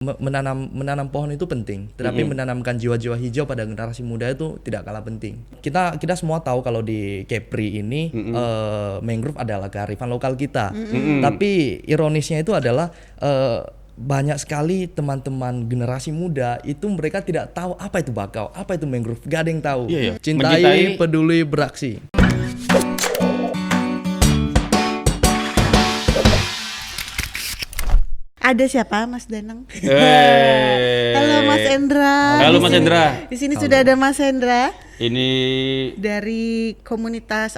Menanam pohon itu penting, tetapi menanamkan jiwa-jiwa hijau pada generasi muda itu tidak kalah penting. Kita semua tahu kalau di Kepri ini mangrove adalah kearifan lokal kita. Tapi ironisnya itu adalah banyak sekali teman-teman generasi muda itu mereka tidak tahu apa itu bakau, apa itu mangrove, gak ada yang tahu. Cintai, peduli, beraksi. Ada siapa, Mas Danang? Halo Mas Endra. Halo Mas Endra. Di sini sudah ada Mas Endra. Ini dari komunitas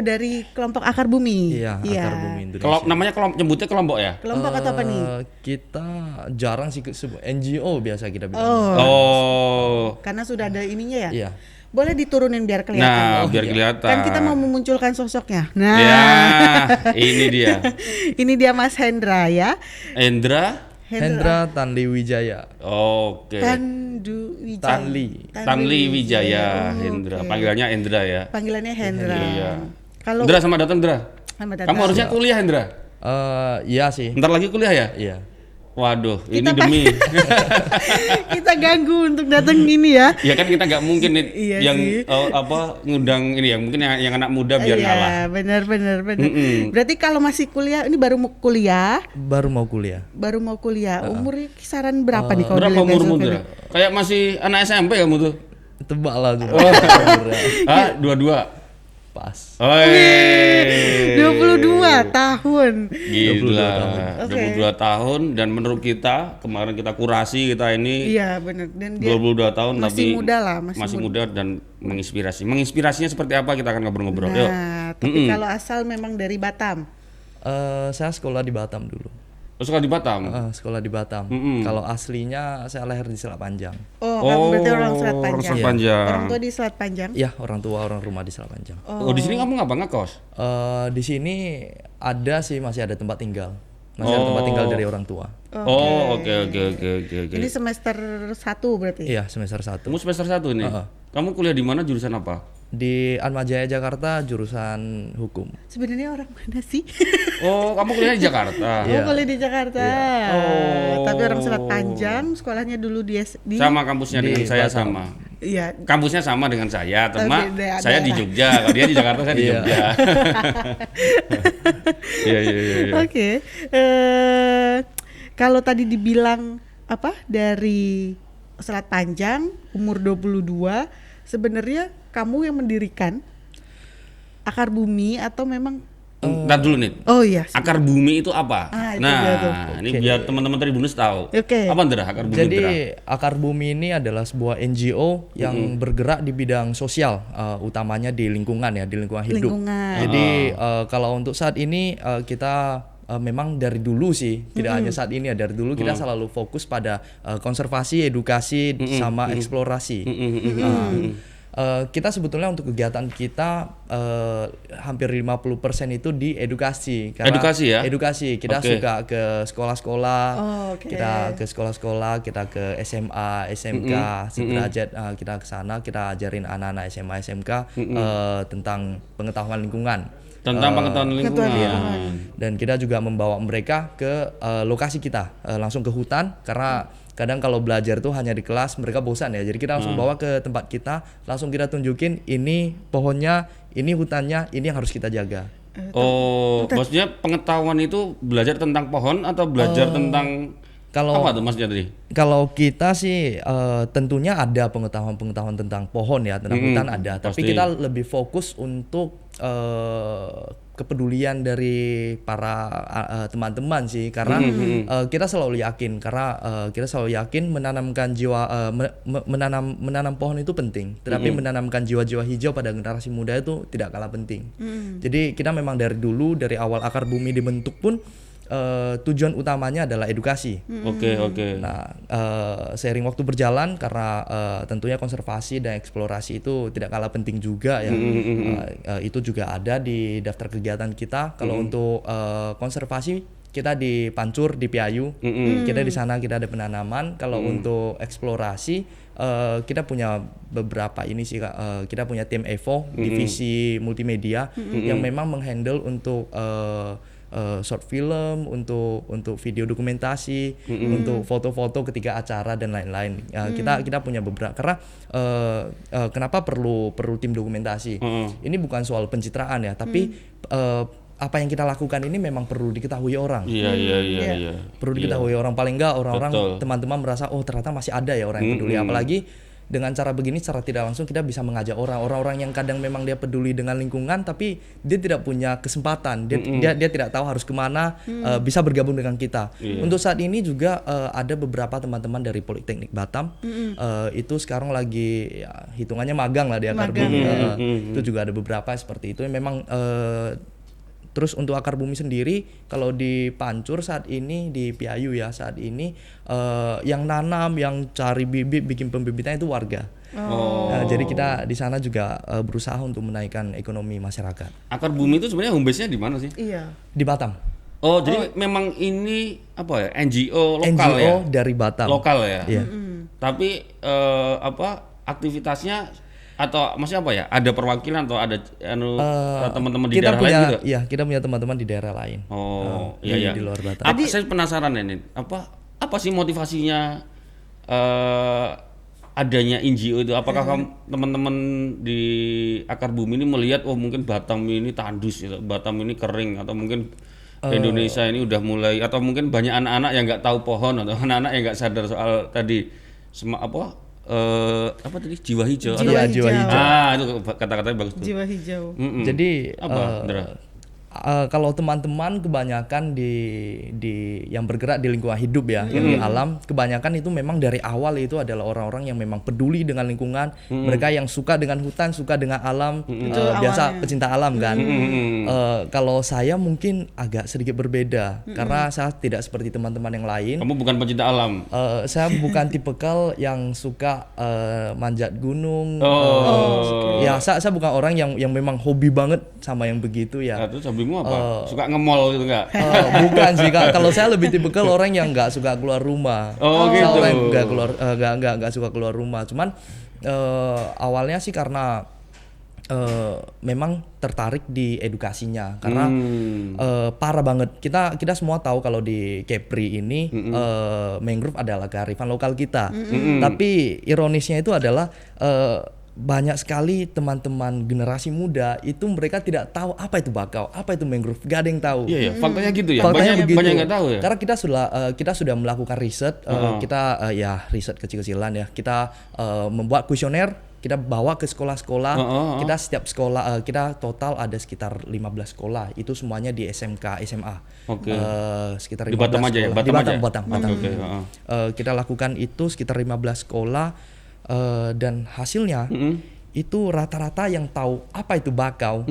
dari kelompok Akar Bumi. Iya. Akar Bumi Indonesia. namanya nyebutnya kelompok ya? Kelompok atau apa nih? Kita jarang sih NGO biasa kita bilang. Oh. Karena sudah ada ininya ya? Iya. Boleh diturunin biar kelihatan. Nah, biar kelihatan. Kan kita mau memunculkan sosoknya. Nah, ya, ini dia. Ini dia Mas Hendra ya. Hendra Tanli Wijaya. Oke. Tanli Wijaya. Hendra. Panggilannya Hendra ya. Panggilannya Hendra. Iya. Kalau Hendra, selamat datang Hendra. Kamu harusnya kuliah Hendra. Iya sih. Bentar lagi kuliah ya? Iya. Waduh, ini demi kita ganggu untuk datang ini ya. Ya kan kita nggak mungkin Iya yang sih. ngundang ini ya, mungkin yang anak muda biar ngalah. Iya, benar. Berarti kalau masih kuliah, ini baru mau kuliah. Baru mau kuliah. Umurnya kisaran berapa nih kalau Berapa dilihat umurmu besok Hendra? Kayak masih anak SMP kamu tuh. Tebak lah tuh. Dua-dua. Pas. 22 tahun. Gila. 22 tahun dan menurut kita kemarin kita kurasi kita ini Iya benar, dan dia 22 tahun masih tapi muda lah, masih muda dan menginspirasi. Menginspirasinya seperti apa kita akan ngobrol-ngobrol. Yuk. Nah, tapi kalau asal memang dari Batam. Saya sekolah di Batam dulu. Suka di Batam. Sekolah di Batam. Kalau aslinya saya lahir di Selat Panjang. Kamu berarti orang Selat Panjang. Selat Panjang. Orang tua di Selat Panjang. Iya, orang tua orang rumah di Selat Panjang. Di sini kamu ngapa ngekos? Di sini masih ada tempat tinggal. Masih ada tempat tinggal dari orang tua. Oke. Ini semester 1 berarti. Iya, semester 1. Kamu semester 1 nih. Kamu kuliah di mana, jurusan apa? Di Atmajaya Jakarta, jurusan hukum. Sebenarnya orang mana sih? Kamu kuliah di Jakarta. Kuliah di Jakarta. Tapi orang Selat Panjang, sekolahnya dulu di sama kampusnya dengan saya Batam. sama. Iya. Kampusnya sama dengan saya, Tapi saya di Jogja. Kalau dia di Jakarta, saya di Jogja. Iya. Oke. Kalau tadi dibilang dari Selat Panjang, umur 22, sebenarnya kamu yang mendirikan Akar Bumi atau memang Ntar dulu nih. Oh iya. Akar Bumi itu apa? Itu dia tuh. Ini biar teman-teman Tribunus tahu. Oke. Apa Ndra Akar Bumi? Jadi Akar Bumi ini adalah sebuah NGO yang bergerak di bidang sosial, utamanya di lingkungan hidup. Jadi kalau untuk saat ini kita memang dari dulu sih, tidak hanya saat ini ya, dari dulu kita selalu fokus pada konservasi, edukasi, sama eksplorasi. Kita sebetulnya untuk kegiatan kita hampir 50% itu di edukasi. Edukasi ya? Edukasi. Kita suka ke sekolah-sekolah, kita ke sekolah-sekolah, kita ke SMA, SMK, sederajat kita ke sana, kita ajarin anak-anak SMA, SMK tentang pengetahuan lingkungan. Dan kita juga membawa mereka ke lokasi kita, langsung ke hutan, karena kadang kalau belajar tuh hanya di kelas mereka bosan ya. Jadi kita langsung bawa ke tempat kita, langsung kita tunjukin ini pohonnya, ini hutannya, ini yang harus kita jaga. Maksudnya pengetahuan itu belajar tentang pohon atau belajar tentang apa tuh maksudnya tadi? Kalau kita sih tentunya ada pengetahuan tentang pohon ya, tentang hutan ada. Tapi kita lebih fokus untuk kepedulian dari para teman-teman sih, karena kita selalu yakin menanamkan jiwa menanam pohon itu penting, tetapi menanamkan jiwa-jiwa hijau pada generasi muda itu tidak kalah penting. Jadi kita memang dari awal Akar Bumi dibentuk pun tujuan utamanya adalah edukasi. Oke. Nah, seiring waktu berjalan, karena tentunya konservasi dan eksplorasi itu tidak kalah penting juga ya. Itu juga ada di daftar kegiatan kita. Kalau untuk konservasi kita di Pancur, di Piayu, kita di sana kita ada penanaman. Kalau untuk eksplorasi kita punya beberapa ini sih, kita punya tim Evo, divisi multimedia yang memang menghandle untuk short film, untuk video dokumentasi, untuk foto-foto ketika acara dan lain-lain. Kita punya beberapa, karena kenapa perlu tim dokumentasi. Ini bukan soal pencitraan ya, tapi apa yang kita lakukan ini memang perlu diketahui orang. Iya. Perlu diketahui orang, paling enggak orang-orang, teman-teman merasa oh ternyata masih ada ya orang yang peduli. Apalagi dengan cara begini, secara tidak langsung kita bisa mengajak orang-orang yang kadang memang dia peduli dengan lingkungan tapi dia tidak punya kesempatan, dia tidak tahu harus kemana, bisa bergabung dengan kita. Untuk saat ini juga ada beberapa teman-teman dari Politeknik Batam, itu sekarang lagi ya, hitungannya magang lah di Akar Bumi. Itu juga ada beberapa seperti itu yang memang terus untuk Akar Bumi sendiri, kalau di Pancur saat ini, di Piayu ya saat ini, yang nanam, yang cari bibit, bikin pembibitannya itu warga. Jadi kita di sana juga berusaha untuk menaikkan ekonomi masyarakat. Akar Bumi itu sebenarnya home base-nya di mana sih? Iya. Di Batam. Jadi memang ini apa ya, NGO lokal NGO ya? dari Batam. Lokal ya? Iya. Tapi aktivitasnya atau maksudnya apa ya? Ada perwakilan atau ada teman-teman di daerah lain juga? Iya, kita punya teman-teman di daerah lain. Iya. Di luar Batam. Saya penasaran ini, apa sih motivasinya adanya NGO itu? Apakah teman-teman di Akar Bumi ini melihat mungkin Batam ini tandus, Batam ini kering, atau mungkin Indonesia ini udah mulai, atau mungkin banyak anak-anak yang nggak tahu pohon, atau anak-anak yang nggak sadar soal tadi apa tadi jiwa hijau. Jiwa hijau. Itu kata-katanya bagus tuh. Jiwa hijau. Jadi Indra? kalau teman-teman kebanyakan di yang bergerak di lingkungan hidup ya, yang di alam, kebanyakan itu memang dari awal itu adalah orang-orang yang memang peduli dengan lingkungan, mereka yang suka dengan hutan, suka dengan alam, biasa pecinta alam kan. Kalau saya mungkin agak sedikit berbeda, karena saya tidak seperti teman-teman yang lain. Kamu bukan pecinta alam? Saya bukan tipikal yang suka manjat gunung. Ya saya bukan orang yang memang hobi banget sama yang begitu ya. Terus hobimu apa? Suka nge-mall gitu nggak? Bukan sih Kak. Kalau saya lebih tipikal orang yang nggak suka keluar rumah. Gitu. Saya nggak suka keluar rumah. Cuman awalnya sih karena memang tertarik di edukasinya, karena parah banget. Kita semua tahu kalau di Kepri ini mangrove adalah kearifan lokal kita. Tapi ironisnya itu adalah banyak sekali teman-teman generasi muda itu mereka tidak tahu apa itu bakau, apa itu mangrove, gak ada yang tahu. Iya, faktanya gitu ya. Faktanya banyak nggak tahu ya. Karena kita sudah melakukan riset, kita ya riset kecil-kecilan ya. Kita membuat kuesioner, kita bawa ke sekolah-sekolah. Kita setiap sekolah kita total ada sekitar 15 sekolah. Itu semuanya di SMK, SMA. Sekitar 15 di Batam aja ya. Batam. Kita lakukan itu sekitar 15 sekolah. Dan hasilnya itu rata-rata yang tahu apa itu bakau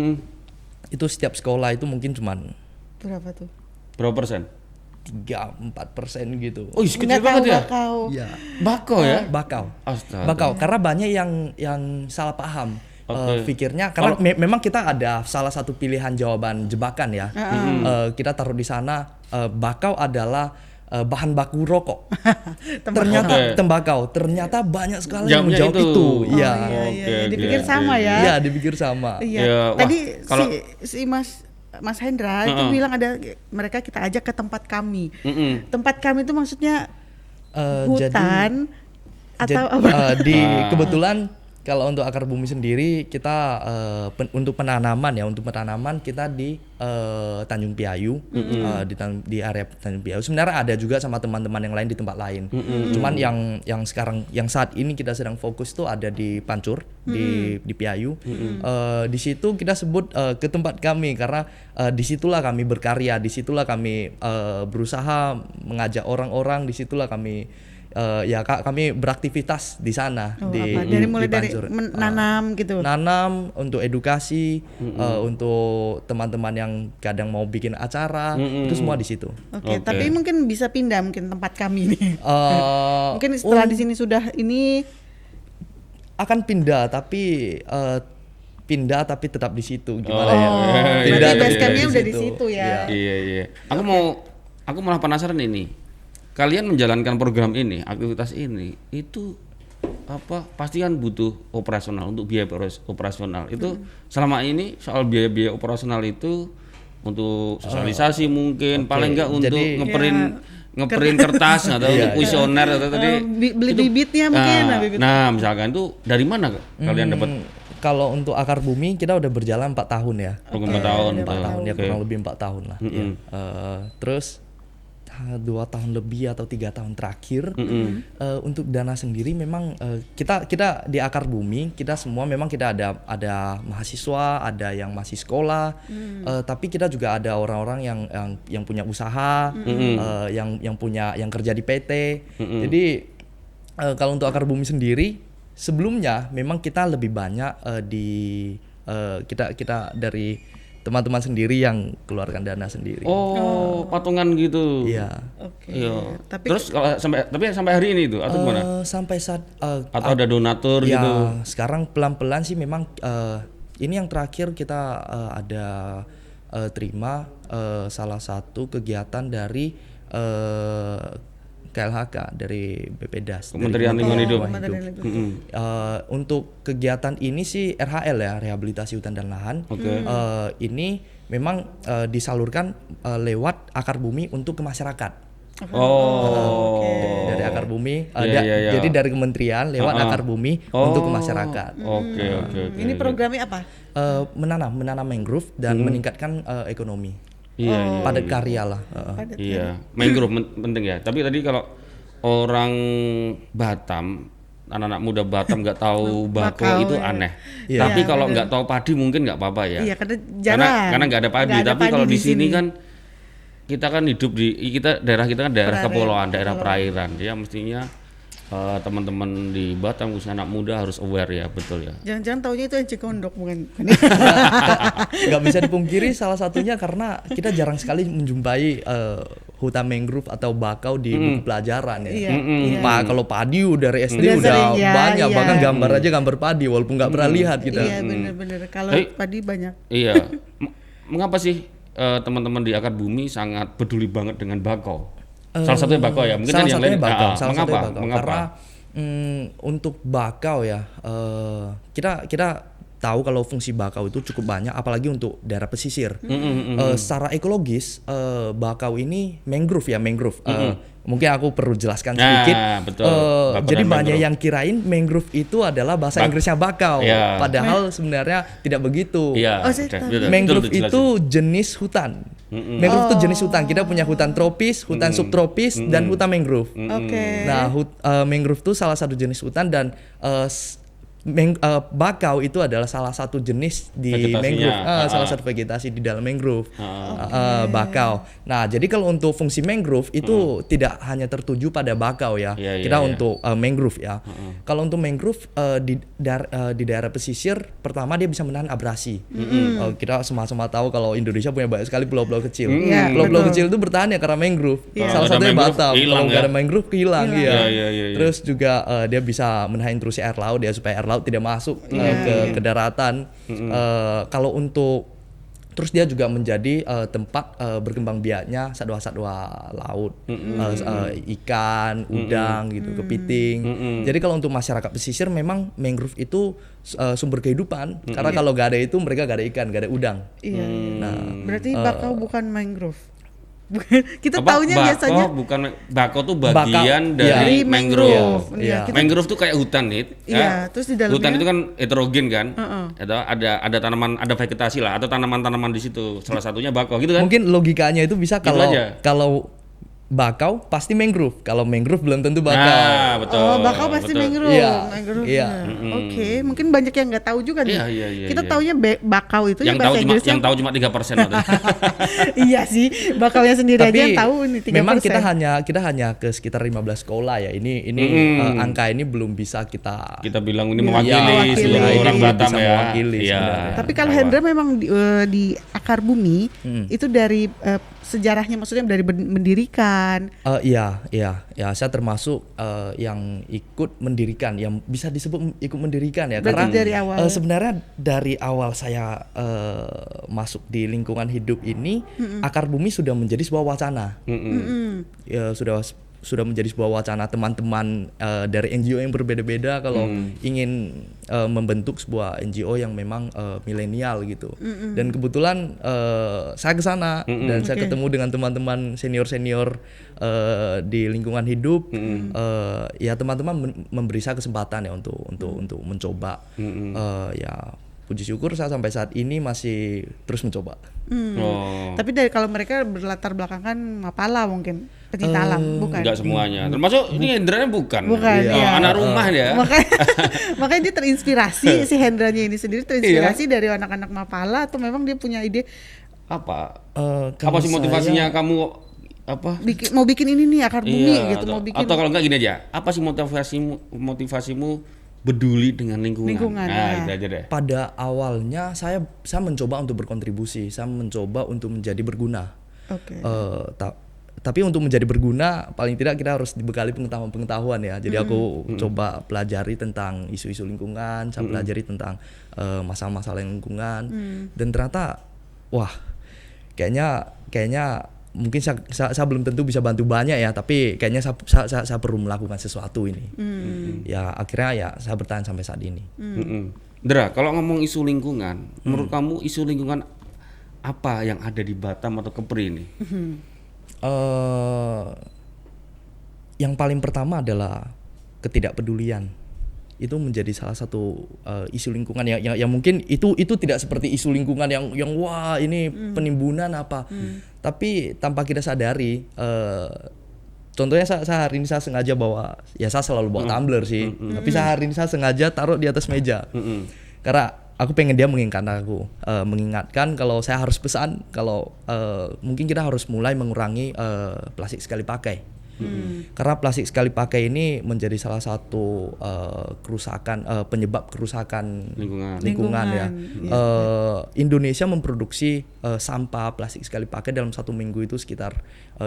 itu setiap sekolah itu mungkin cuman berapa tuh? Berapa persen? 3-4% gitu. Oh, kecil banget ya? Bakau. Ya. Bakau ya? Bakau. Astaga. Bakau. Karena banyak yang salah paham. Pikirnya karena memang kita ada salah satu pilihan jawaban jebakan ya. Kita taruh di sana bakau adalah bahan baku rokok. Ternyata tembakau. Ternyata banyak sekali yang menjawab itu. Iya. Dipikir sama ya. Iya, dipikir sama. Iya. Tadi si Mas Hendra itu bilang ada mereka kita ajak ke tempat kami. Tempat kami itu maksudnya hutan atau apa? Kebetulan kalau untuk Akar Bumi sendiri kita untuk penanaman kita di Tanjung Piayu, di area Tanjung Piayu. Sebenarnya ada juga sama teman-teman yang lain di tempat lain. Cuman yang sekarang yang saat ini kita sedang fokus tuh ada di Pancur, di Piayu. Di situ kita sebut ke tempat kami karena disitulah kami berkarya, disitulah kami berusaha mengajak orang-orang, disitulah kami kami beraktivitas di sana dari menanam gitu. Nanam untuk edukasi, untuk teman-teman yang kadang mau bikin acara, itu semua di situ. Tapi mungkin bisa pindah mungkin tempat kami nih. Mungkin setelah di sini sudah ini akan pindah tapi tetap di situ gimana ya? Pindah base campnya udah di situ ya. Iya. Aku malah penasaran ini. Kalian menjalankan program ini, aktivitas ini, itu pasti kan butuh operasional, untuk biaya operasional. Itu selama ini soal biaya-biaya operasional itu untuk sosialisasi mungkin, Oke, paling enggak untuk jadi- ngeprint kertas atau untuk kuesioner atau tadi Beli bibitnya mungkin. Bibit. nah misalkan itu dari mana kalian dapat Kalau untuk Akar Bumi kita udah berjalan 4 tahun ya. program 4 tahun? 4 tahun ya, Oke. kurang lebih 4 tahun lah. Ya. Terus 2 tahun lebih atau 3 tahun terakhir untuk dana sendiri memang kita di Akar Bumi kita semua memang kita ada mahasiswa, ada yang masih sekolah, tapi kita juga ada orang-orang yang punya usaha, yang kerja di PT. Jadi kalau untuk Akar Bumi sendiri sebelumnya memang kita lebih banyak kita dari teman-teman sendiri yang keluarkan dana sendiri. Patungan gitu. Iya. Oke. Iya. Tapi Terus kalau sampai hari ini itu atau gimana? Sampai saat Atau ada donatur ya, gitu? sekarang pelan-pelan sih memang ini yang terakhir kita ada terima salah satu kegiatan dari KLHK dari BPDAS, Kementerian Lingkungan Hidup. Untuk kegiatan ini sih RHL ya, rehabilitasi hutan dan lahan. Ini memang disalurkan lewat Akar Bumi untuk ke masyarakat. Dari Akar Bumi, jadi dari kementerian lewat Akar Bumi untuk ke masyarakat. Oke. ini programnya apa? Menanam mangrove dan meningkatkan ekonomi. Iya. Padat karya lah. Iya, mangrove penting ya. Tapi tadi kalau orang Batam, anak-anak muda Batam nggak tahu bako itu aneh. Iya. Tapi kalau nggak tahu padi mungkin nggak apa-apa ya. Iya, karena jarang. Karena nggak ada padi. Nggak ada Tapi padi kalau di sini sini. kan kita kan hidup daerah kita kan daerah kepulauan, daerah perairan. Ya mestinya teman-teman di Batam khususnya anak muda harus aware ya, betul ya. Jangan-jangan taunya itu encik kondok bukan? Nggak bisa dipungkiri salah satunya karena kita jarang sekali menjumpai hutan mangrove atau bakau di buku pelajaran ya. Iya. Kalau padi dari SD Udah udah sering, ya, banyak, iya. bahkan gambar aja gambar padi walaupun nggak pernah lihat kita. Iya benar-benar. Kalau Tapi- padi banyak. Iya. Mengapa sih teman-teman di Akar Bumi sangat peduli banget dengan bakau? Salah satunya bakau ya, mungkin Salah kan yang satunya lain. bakau, salah Mengapa? satunya bakau. Mengapa? Karena untuk bakau ya, kita tahu kalau fungsi bakau itu cukup banyak, apalagi untuk daerah pesisir. Secara ekologis, bakau ini mangrove ya, mangrove. Mungkin aku perlu jelaskan sedikit. betul. Bakau Jadi dan banyak mangrove. yang kirain mangrove itu adalah bahasa Inggrisnya bakau, Iya. padahal sebenarnya tidak begitu. Iya. Oh, saya betul, tahu. betul, Mangrove betul, itu jenis hutan. Mangrove itu jenis hutan. Kita punya hutan tropis, hutan subtropis, dan hutan mangrove. Oke. Nah, mangrove itu salah satu jenis hutan dan bakau itu adalah salah satu jenis di Vegetasinya. mangrove, salah satu vegetasi di dalam mangrove. Bakau. Nah, jadi kalau untuk fungsi mangrove itu tidak hanya tertuju pada bakau ya. Iya, Kita iya. untuk mangrove ya. Kalau untuk mangrove di daerah pesisir, pertama dia bisa menahan abrasi. Kita sama-sama tahu kalau Indonesia punya banyak sekali pulau-pulau kecil. Iya, Pulau-pulau betul. kecil itu bertahan ya karena mangrove. Iya. Salah Kalau ada satunya mangrove, Batam. hilang Kalau nggak ya. ada mangrove hilang ya. Iya. Terus juga dia bisa menahan intrusi air laut ya supaya air laut tidak masuk ke daratan. Kalau untuk terus dia juga menjadi tempat berkembang biaknya satwa-satwa laut, ikan, udang gitu, kepiting. Jadi kalau untuk masyarakat pesisir memang mangrove itu sumber kehidupan karena kalau nggak ada itu mereka nggak ada ikan, nggak ada udang. Iya. Nah, Berarti bakau bukan mangrove. Kita Apa, taunya bako, biasanya bukan bakau tuh bagian Dari dari mangrove. mangrove. Iya. Kita- Mangrove tuh kayak hutan nih. Iya, terus di dalamnya- hutan itu kan heterogen kan. Ada tanaman, ada vegetasi lah, atau tanaman-tanaman di situ. Salah satunya bakau gitu kan. mungkin logikanya itu bisa Gitu aja. kalau bakau pasti mangrove, kalau mangrove belum tentu bakau. Nah, betul. Oh, bakau pasti betul. mangrove. Iya, Mangrove. iya. Oke, mungkin banyak yang nggak tahu juga nih. Iya, Kita iya. taunya bakau itu Yang ya tahu bahasa cuma Inggrisnya. yang tahu cuma 3% atau. Iya sih, bakalnya sendiri aja yang tahu ini 3%. memang kita hanya ke sekitar 15 sekolah ya. Ini angka ini belum bisa kita Kita bilang ini Iya, mewakili mewakili. seluruh Ini orang bisa Batam ya. mewakili Iya. sebenarnya. Tapi kalau Hendra memang di Akar Bumi itu dari sejarahnya, maksudnya dari mendirikan. Iya, saya termasuk yang ikut mendirikan, yang bisa disebut ikut mendirikan ya. Berarti Karena dari awal. sebenarnya dari awal saya masuk di lingkungan hidup ini, Akar Bumi sudah menjadi sebuah wacana. Ya, sudah menjadi sebuah wacana teman-teman dari NGO yang berbeda-beda kalau ingin membentuk sebuah NGO yang memang milenial gitu. Dan kebetulan saya ke sana dan saya ketemu dengan teman-teman senior-senior di lingkungan hidup. Ya teman-teman memberi saya kesempatan ya untuk mencoba. Ya puji syukur saya sampai saat ini masih terus mencoba. Tapi dari kalau mereka berlatar belakang kan Mapala mungkin pecinta alam, bukan? Enggak semuanya. Termasuk ini Hendranya bukan. Bukan. Ya. Anak rumah dia. Makanya dia terinspirasi si Hendranya ini sendiri terinspirasi dari anak-anak Mapala atau memang dia punya ide apa? Apa sih motivasinya kamu apa? Mau bikin ini nih akar bumi gitu, mau bikin. Atau kalau enggak gini aja, apa sih motivasimu peduli dengan lingkungan. Nah, itu aja deh. Pada awalnya saya mencoba untuk berkontribusi, saya mencoba untuk menjadi berguna. Tapi untuk menjadi berguna paling tidak kita harus dibekali pengetahuan ya. Jadi aku coba pelajari tentang isu-isu lingkungan, saya pelajari tentang masalah-masalah lingkungan, dan ternyata wah kayaknya mungkin saya belum tentu bisa bantu banyak ya, tapi kayaknya saya perlu melakukan sesuatu ini. Ya akhirnya ya saya bertahan sampai saat ini. Dra, kalau ngomong isu lingkungan, menurut kamu isu lingkungan apa yang ada di Batam atau Kepri ini? Yang paling pertama adalah ketidakpedulian. Itu menjadi salah satu isu lingkungan yang mungkin itu tidak seperti isu lingkungan yang wah ini penimbunan apa. Tapi tanpa kita sadari, contohnya saya hari ini saya sengaja bawa, ya saya selalu bawa tumbler sih, tapi hari ini saya sengaja taruh di atas meja. Karena aku pengen dia mengingatkan kalau saya harus pesan kalau mungkin kita harus mulai mengurangi plastik sekali pakai. Karena plastik sekali pakai ini menjadi salah satu penyebab kerusakan lingkungan ya. Indonesia memproduksi sampah plastik sekali pakai dalam 1 minggu itu sekitar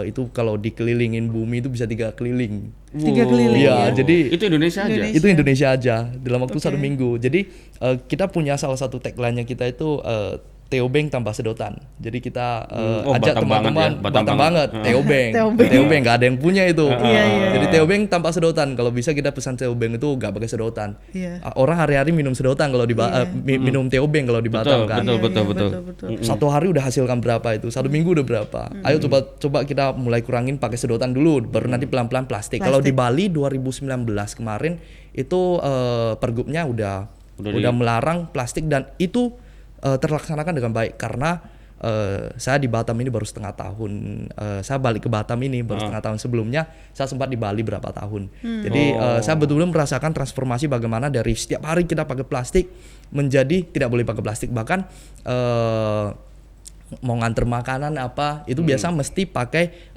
itu kalau dikelilingin bumi itu bisa 3 keliling. 3 keliling ya. Jadi itu Indonesia aja. Itu Indonesia aja dalam waktu 1 minggu. Jadi kita punya salah satu tagline-nya kita itu Teobeng tanpa sedotan. Jadi kita ajak teman-teman Batam banget. Teobeng nggak ada yang punya itu. Jadi Teobeng tanpa sedotan. Kalau bisa kita pesan Teobeng itu nggak pakai sedotan. Orang hari-hari minum sedotan kalau di minum Teobeng kalau di Batam kan. Betul. 1 hari udah hasilkan berapa itu? 1 minggu udah berapa? Ayo coba kita mulai kurangin pakai sedotan dulu, baru nanti pelan-pelan plastik. Kalau di Bali 2019 kemarin itu pergubnya udah melarang plastik dan itu terlaksanakan dengan baik karena saya di Batam ini baru setengah tahun. Saya balik ke Batam ini baru setengah tahun. Sebelumnya saya sempat di Bali berapa tahun. Jadi saya betul-betul merasakan transformasi bagaimana dari setiap hari kita pakai plastik menjadi tidak boleh pakai plastik. Bahkan mau nganter makanan apa itu biasa mesti pakai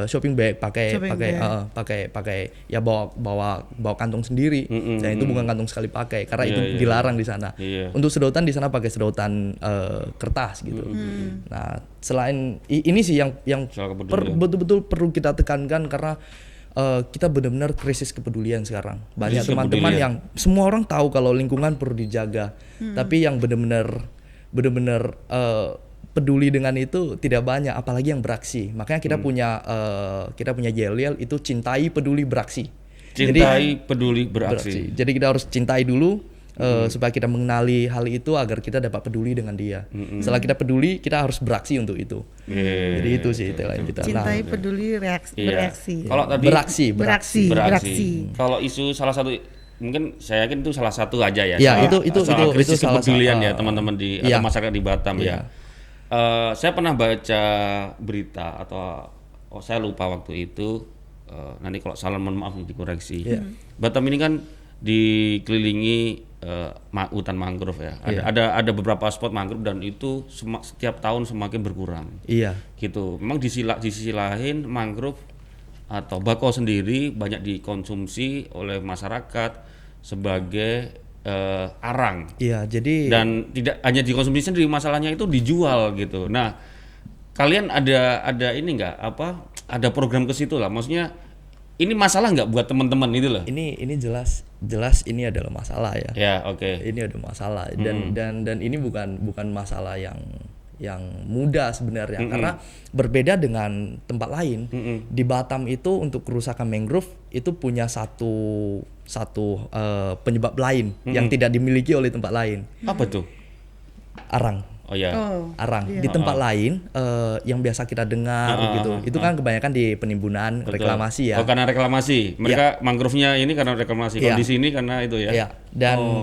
shopping bag, pakai ya bawa kantong sendiri. Dan itu bukan kantong sekali pakai karena itu dilarang di sana. Untuk sedotan di sana pakai sedotan kertas gitu. Nah, selain ini sih yang betul-betul perlu kita tekankan karena kita benar-benar krisis kepedulian sekarang. Banyak teman-teman yang semua orang tahu kalau lingkungan perlu dijaga, tapi yang benar-benar peduli dengan itu tidak banyak, apalagi yang beraksi. Makanya kita punya yel-yel itu cintai, peduli, beraksi. Peduli, beraksi. Jadi kita harus cintai dulu supaya kita mengenali hal itu agar kita dapat peduli dengan dia. Setelah kita peduli, kita harus beraksi untuk itu. Jadi itu sih tagline kita. Cintai, peduli, bereaksi. Kalau tadi beraksi. Kalau isu salah satu mungkin saya yakin itu salah satu aja ya. Ya, itu krisis salah kepedulian ya teman-teman di atau masyarakat di Batam ya. Saya pernah baca berita atau saya lupa waktu itu, nanti kalau salah mohon maaf dikoreksi. Batam ini kan dikelilingi hutan mangrove ya. Ada beberapa spot mangrove dan itu setiap tahun semakin berkurang. Gitu. Memang di sisi lain mangrove atau bakau sendiri banyak dikonsumsi oleh masyarakat sebagai arang. Jadi dan tidak hanya dikonsumsi sendiri, masalahnya itu dijual gitu. Nah, kalian ada ini nggak ada program ke situ lah. Maksudnya ini masalah nggak buat teman-teman itu loh. Ini jelas ini adalah masalah ya. Ya, oke. Ini ada masalah dan ini bukan masalah yang mudah sebenarnya, karena berbeda dengan tempat lain. Di Batam itu untuk kerusakan mangrove itu punya satu penyebab lain yang tidak dimiliki oleh tempat lain. Apa tuh? Arang. Oh ya. Arang. Di tempat lain yang biasa kita dengar gitu, itu kan kebanyakan di penimbunan, reklamasi ya. Oh, karena reklamasi. Mereka mangrove-nya ini karena reklamasi. Kalau di sini karena itu ya. Iya.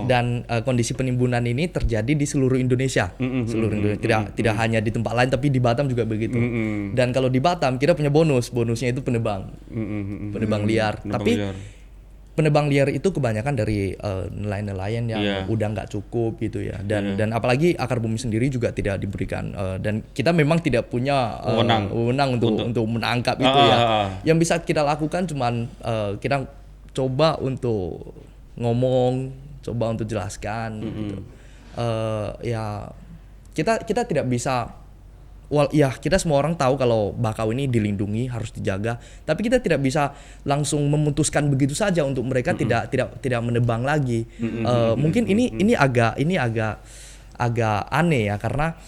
Dan kondisi penimbunan ini terjadi di seluruh Indonesia. Seluruh Indonesia. Tidak hanya di tempat lain, tapi di Batam juga begitu. Dan kalau di Batam kita punya bonusnya itu penebang. Penebang liar. Tapi penebang liar itu kebanyakan dari nelayan-nelayan yang udah nggak cukup gitu ya, dan apalagi akar bumi sendiri juga tidak diberikan, dan kita memang tidak punya wewenang untuk menangkap itu ya. Yang bisa kita lakukan cuman kita coba untuk ngomong, coba untuk jelaskan gitu. Ya kita tidak bisa. Ya kita semua orang tahu kalau bakau ini dilindungi, harus dijaga, tapi kita tidak bisa langsung memutuskan begitu saja untuk mereka tidak menebang lagi. Mungkin ini agak aneh ya, karena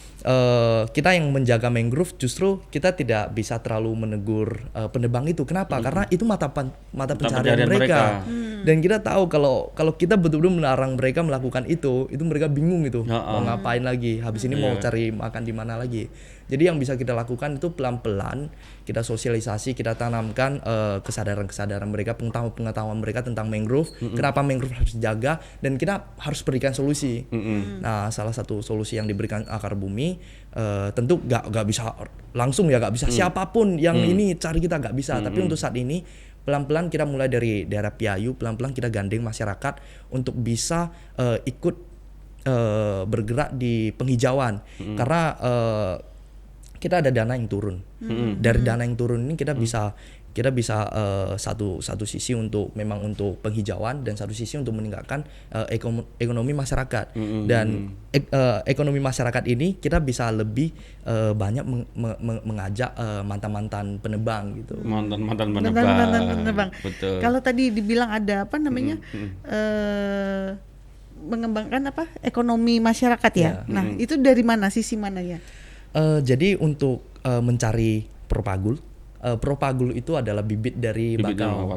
kita yang menjaga mangrove justru kita tidak bisa terlalu menegur penebang itu. Kenapa? Karena itu mata pencaharian mereka. Dan kita tahu kalau kita betul-betul melarang mereka melakukan itu mereka bingung itu mau ngapain lagi. Habis ini mau cari makan di mana lagi. Jadi yang bisa kita lakukan itu pelan-pelan kita sosialisasi, kita tanamkan kesadaran mereka, pengetahuan mereka tentang mangrove, kenapa mangrove harus dijaga, dan kita harus berikan solusi. Nah, salah satu solusi yang diberikan akar bumi tentu gak bisa langsung ya, gak bisa siapapun yang ini cari kita, gak bisa. Tapi untuk saat ini pelan-pelan kita mulai dari daerah Piayu, pelan-pelan kita gandeng masyarakat untuk bisa ikut bergerak di penghijauan, karena kita ada dana yang turun. Dari dana yang turun ini kita bisa satu sisi untuk penghijauan, dan satu sisi untuk meningkatkan ekonomi masyarakat. Dan ekonomi masyarakat ini kita bisa lebih banyak mengajak mantan-mantan penebang gitu. Mantan penebang. Betul. Kalau tadi dibilang ada apa namanya? Mengembangkan ekonomi masyarakat ya. Nah, itu dari mana, sisi mana ya? Jadi untuk mencari propagul itu adalah bibit dari bakau.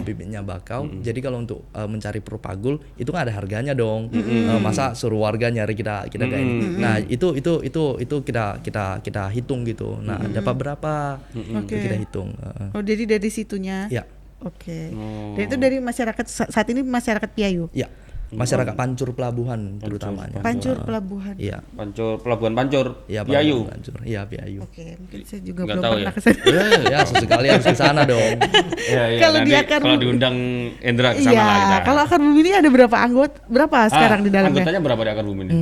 Bibitnya bakau. Jadi kalau untuk mencari propagul itu kan ada harganya dong. Masa suruh warga nyari kita ini. Nah, itu kita hitung gitu. Nah, dapat berapa? Kita hitung. Jadi dari situnya. Ya. Dan itu dari masyarakat saat ini, masyarakat Piayu. Ya. Masyarakat Pancur Pelabuhan terutamanya. Pancur Pelabuhan. Iya. Pelabuhan Pancur. Iya, Piayu. Iya, Piayu. Mungkin saya juga belum pernah ke sana. Ya, sesekali harus ke sana dong. Kalau diundang Endra ke sana lah kita. Kalau akar bumi ini ada berapa anggota? Berapa sekarang di dalamnya? Anggotanya berapa di akar bumi ini?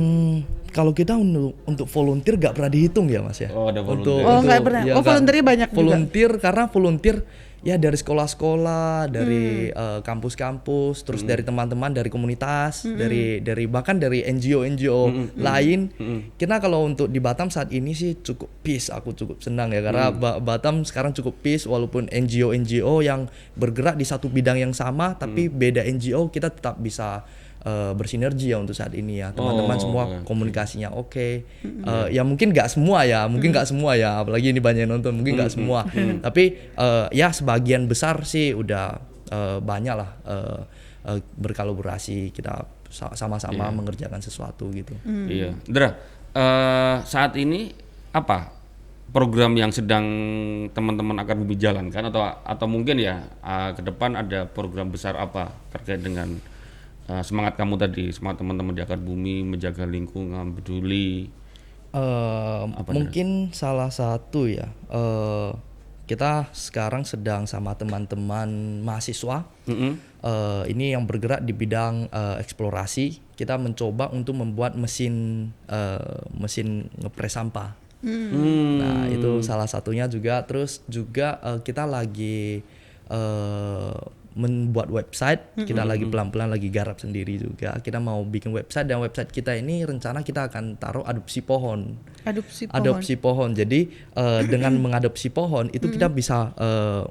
Kalau kita untuk volunteer gak pernah dihitung ya, Mas ya. Oh, ada volunteer. Nggak pernah. Volunteernya banyak volunteer juga. Karena volunteer ya dari sekolah-sekolah, dari kampus-kampus, terus dari teman-teman, dari komunitas, dari bahkan dari NGO lain. Kita kalau untuk di Batam saat ini sih cukup peace, aku cukup senang ya, karena Batam sekarang cukup peace, walaupun NGO yang bergerak di satu bidang yang sama, tapi beda NGO kita tetap bisa bersinergi ya untuk saat ini ya. Teman-teman semua komunikasinya oke. Ya mungkin nggak semua ya, apalagi ini banyak yang nonton, mungkin nggak semua. Tapi ya sebagian besar sih udah banyak lah berkolaborasi, kita sama-sama mengerjakan sesuatu gitu. Iya, Dra, saat ini apa program yang sedang teman-teman akar bumi jalankan, atau mungkin ya ke depan ada program besar apa terkait dengan semangat kamu tadi, semangat teman-teman di akar bumi menjaga lingkungan, peduli? Mungkin salah satu ya, kita sekarang sedang sama teman-teman mahasiswa ini yang bergerak di bidang eksplorasi. Kita mencoba untuk membuat mesin ngepres sampah. Nah, itu salah satunya juga. Terus juga kita lagi membuat website, kita lagi pelan-pelan lagi garap sendiri juga. Kita mau bikin website, dan website kita ini rencana kita akan taruh adopsi pohon. Adopsi pohon. Jadi dengan mengadopsi pohon itu kita bisa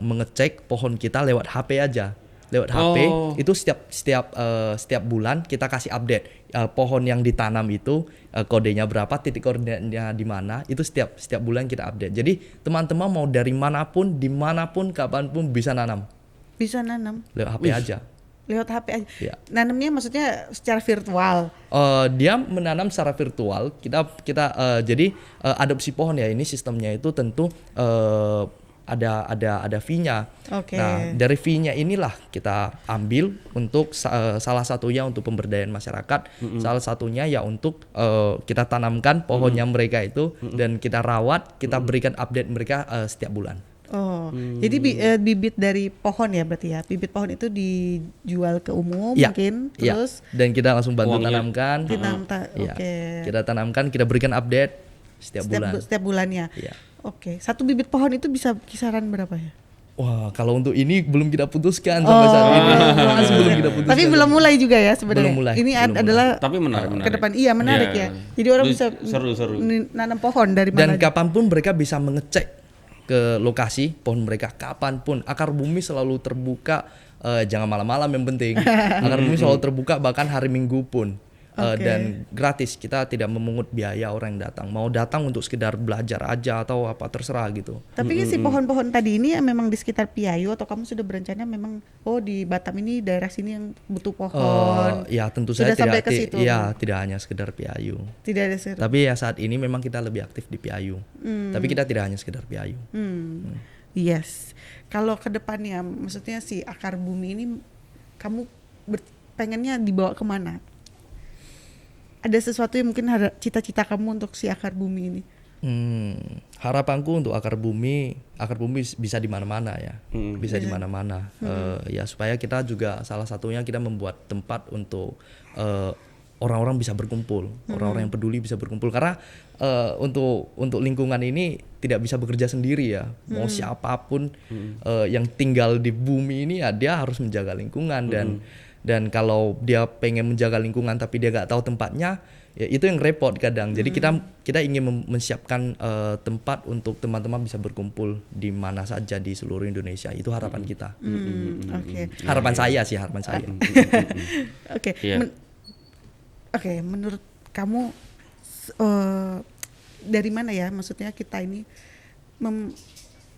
mengecek pohon kita lewat HP aja. lewat HP. Itu setiap bulan kita kasih update pohon yang ditanam itu kodenya berapa, titik koordinatnya di mana, itu setiap bulan kita update. Jadi teman-teman mau dari manapun, dimanapun, kapanpun bisa nanam. Bisa nanam Lewat HP aja. lewat HP aja. Iya. Nanamnya maksudnya secara virtual. Dia menanam secara virtual. Jadi adopsi pohon ya, ini sistemnya itu tentu ada fee-nya. Oke. Nah, dari fee-nya inilah kita ambil untuk salah satunya untuk pemberdayaan masyarakat, salah satunya ya untuk kita tanamkan pohonnya mereka itu dan kita rawat, kita berikan update mereka setiap bulan. Oh, jadi bibit dari pohon ya berarti ya. Bibit pohon itu dijual ke umum Ya, mungkin, ya. terus Dan kita langsung bantu uangnya tanamkan. Ya, oke. kita tanamkan, kita berikan update setiap bulan. Setiap bulannya. Iya. Oke, satu bibit pohon itu bisa kisaran berapa ya? Wah, kalau untuk ini belum kita putuskan sampai saat ini. Masih belum kita putuskan. Tapi belum mulai juga ya sebenarnya. Belum mulai, Ini belum adalah Tapi menarik. ke depan. Iya, menarik ya. Jadi orang bisa seru. nanam pohon dari Dan mana aja. kapanpun mereka bisa mengecek ke lokasi pohon mereka, kapanpun. Akar bumi selalu terbuka, jangan malam-malam yang penting. Akar bumi selalu terbuka bahkan hari Minggu pun. Dan gratis, kita tidak memungut biaya orang yang datang. Mau datang untuk sekedar belajar aja atau apa terserah gitu. Tapi si pohon-pohon tadi ini memang di sekitar Piayu atau kamu sudah berencana memang di Batam ini daerah sini yang butuh pohon? Ya tentu Sudah saja sampai ke situ? tidak hanya sekedar Piayu. Tidak ada sekitar. Tapi ya saat ini memang kita lebih aktif di Piayu. Tapi kita tidak hanya sekedar Piayu. Yes. Kalau ke depannya, maksudnya si akar bumi ini kamu pengennya dibawa kemana? Ada sesuatu yang mungkin cita-cita kamu untuk si akar bumi ini? Harapanku untuk akar bumi bisa di mana-mana ya, bisa di mana-mana. Ya supaya kita juga salah satunya kita membuat tempat untuk orang-orang bisa berkumpul, orang-orang yang peduli bisa berkumpul. Karena untuk lingkungan ini tidak bisa bekerja sendiri ya. Mau siapapun yang tinggal di bumi ini ya dia harus menjaga lingkungan dan kalau dia pengen menjaga lingkungan tapi dia nggak tahu tempatnya, ya itu yang repot kadang. Jadi kita ingin menyiapkan tempat untuk teman-teman bisa berkumpul di mana saja di seluruh Indonesia. Itu harapan kita. Oke. Harapan saya. Oke. Iya. Oke, menurut kamu dari mana ya? Maksudnya kita ini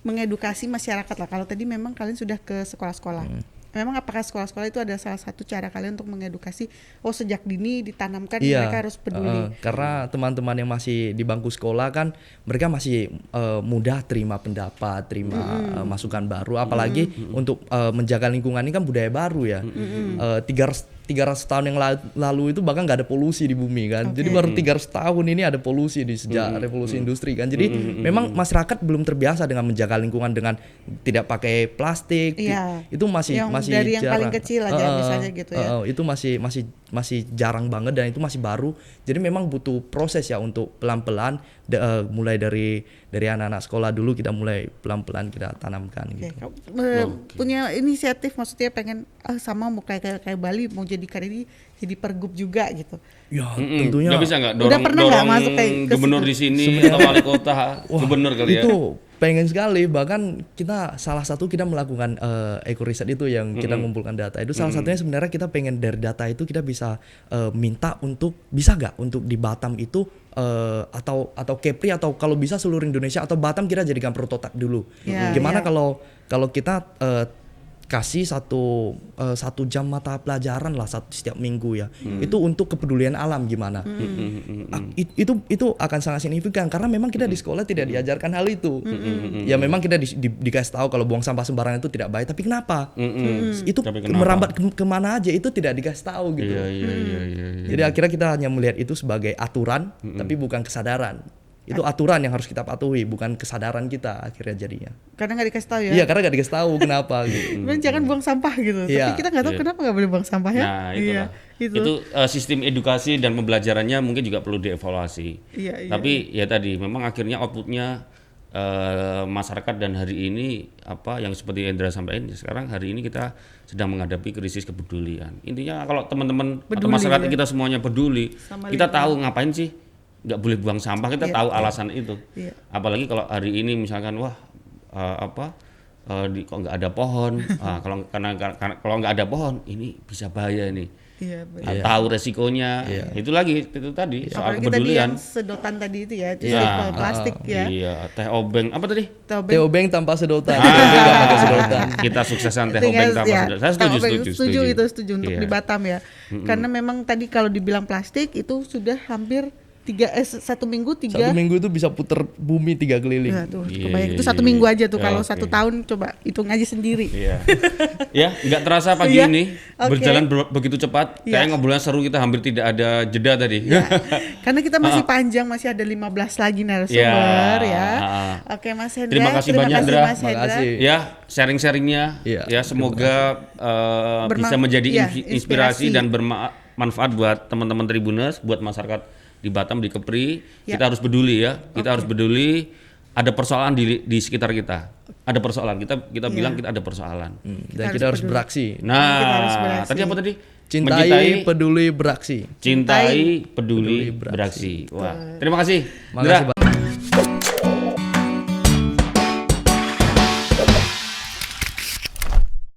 mengedukasi masyarakat lah. Kalau tadi memang kalian sudah ke sekolah-sekolah. Memang apakah sekolah-sekolah itu ada salah satu cara kalian untuk mengedukasi sejak dini ditanamkan mereka harus peduli? Karena teman-teman yang masih di bangku sekolah kan mereka masih mudah terima pendapat, terima masukan baru, apalagi untuk menjaga lingkungan ini kan budaya baru ya. 300 tahun yang lalu itu bahkan nggak ada polusi di bumi kan. Jadi baru 300 tahun ini ada polusi di sejak revolusi industri kan. Jadi memang masyarakat belum terbiasa dengan menjaga lingkungan dengan tidak pakai plastik. Itu masih dari yang jarang. paling kecil aja misalnya gitu ya. Itu masih jarang banget dan itu masih baru. Jadi memang butuh proses ya untuk pelan-pelan mulai dari anak-anak sekolah dulu kita mulai pelan-pelan kita tanamkan gitu. Punya inisiatif maksudnya pengen sama mau kayak Bali mau jadikan ini jadi pergub juga gitu. Ya, tentunya. Nggak bisa nggak Udah pernah nggak masuk kayak gubernur di sini atau wali kota, gubernur kali ya? Itu pengen sekali, bahkan kita salah satu kita melakukan eco riset itu yang kita mengumpulkan data itu salah satunya sebenarnya kita pengen dari data itu kita bisa minta untuk bisa nggak untuk di Batam itu atau Kepri atau kalau bisa seluruh Indonesia atau Batam kita jadikan prototipe dulu. Gimana kalau kita kasih satu jam mata pelajaran lah setiap minggu ya. Itu untuk kepedulian alam gimana. Itu akan sangat signifikan karena memang kita di sekolah tidak diajarkan hal itu. Ya memang kita dikasih tahu kalau buang sampah sembarangan itu tidak baik, tapi kenapa? Itu merambat kemana aja itu tidak dikasih tahu gitu. Jadi akhirnya kita hanya melihat itu sebagai aturan tapi bukan kesadaran. Itu aturan yang harus kita patuhi, bukan kesadaran kita akhirnya jadinya. Karena nggak dikasih tahu ya? Iya, karena nggak dikasih tahu kenapa gitu. Jangan buang sampah gitu. Tapi kita nggak tahu kenapa nggak boleh buang sampah ya? Nah, itu sistem edukasi dan pembelajarannya mungkin juga perlu dievaluasi. Tapi ya tadi memang akhirnya outputnya masyarakat dan hari ini yang seperti Endra sampaikan sekarang hari ini kita sedang menghadapi krisis kepedulian. Intinya kalau teman-teman atau masyarakat kita semuanya peduli, kita tahu ngapain sih nggak boleh buang sampah, kita tahu alasan itu. Apalagi kalau hari ini misalkan kok nggak ada pohon. Kalau kalau nggak ada pohon, ini bisa bahaya nih. Iya, benar. Tahu resikonya. Itu lagi itu tadi soal Apalagi tadi yang kepedulian. sedotan tadi itu ya, itu Iya. plastik ya. Iya, teh obeng apa tadi? Teh obeng tanpa sedotan. Teh obeng nggak pakai sedotan. Kita sukseskan teh Tinggal, obeng tanpa ya, sedotan. Saya setuju untuk Iya. di Batam ya. Karena memang tadi kalau dibilang plastik itu sudah hampir 1 minggu 3. 1 minggu itu bisa puter bumi 3 keliling. Nah, tuh, Iya, kebayang. iya, Itu 1 iya. minggu aja tuh. Kalau Oke. 1 tahun coba hitung aja sendiri. Iya. Ya, nggak terasa pagi Iya, ini oke. berjalan begitu cepat. Iya. Kayak ngobrolnya seru, kita hampir tidak ada jeda tadi. Ya. Karena kita masih panjang, masih ada 15 lagi narasumber ya. Oke Mas Hendra. Terima kasih banyak, Ndra. Mas Terima Hendra. kasih. Ya, sharing-sharingnya Iya, ya semoga bisa menjadi inspirasi. inspirasi dan bermanfaat buat teman-teman Tribuners, buat masyarakat di Batam, di Kepri. Ya. Kita harus peduli ya. Kita harus peduli. Ada persoalan di sekitar kita. Ada persoalan. Kita bilang kita ada persoalan. Dan kita harus beraksi. Kita harus Nah, beraksi. tadi apa tadi? Cintai, peduli, beraksi. Cintai, peduli, beraksi. Wah, terima kasih. Makasih, Ndra. Bang.